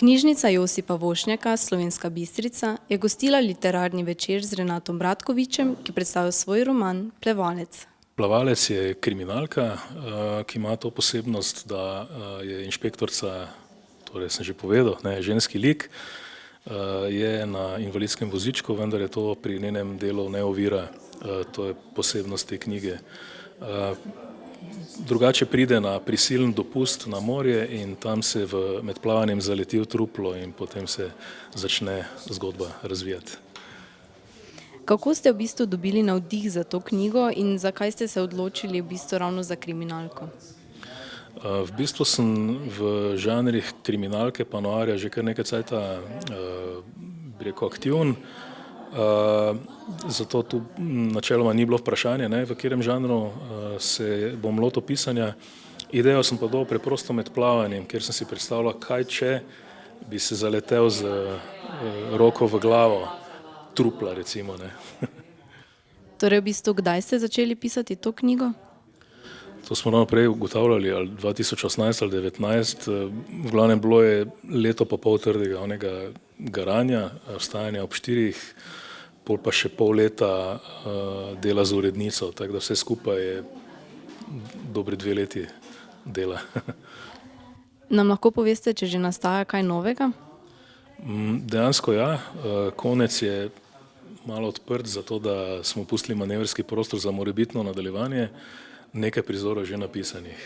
Knjižnica Josipa Vošnjaka, Slovenska Bistrica, je gostila literarni večer z Renatom Bratkovičem, ki predstavlja svoj roman Plevalec. Plavalec je kriminalka, ki ima to posebnost, da je inšpektorica, torej sem že povedal, ženski lik, je na invalidskem vozičku, vendar je to pri njenem delu ne ovira, to je posebnost te knjige. Drugače pride na prisilen dopust na morje in tam se med plavanjem zaleti v truplo in potem se začne zgodba razvijati. Kako ste v bistvu dobili navdih za to knjigo in zakaj ste se odločili v bistvu ravno za kriminalko? V bistvu sem v žanrih kriminalke pa noirja že kar nekaj cajta, bi rekel, aktiven, zato tu načeloma ni bilo vprašanje, v katerem žanru se bom lotil pisanja. Idejo sem pa dobil preprosto med plavanjem, kjer sem si predstavljal, kaj če bi se zaletel z roko v glavo trupla, recimo. Torej v bistvu kdaj ste začeli pisati to knjigo? To smo ravno prej ugotavljali, ali 2018 ali 2019, v glavnem bilo je leto pa pol trdega onega garanja, vstajanja ob 4, pol pa še pol leta dela z urednico, tako da vse skupaj je dobri 2 leti dela. Nam lahko poveste, če že nastaja kaj novega? Dejansko ja, konec je malo odprt, zato da smo pustili manevrski prostor za morebitno nadaljevanje, nekaj prizorov že napisanih.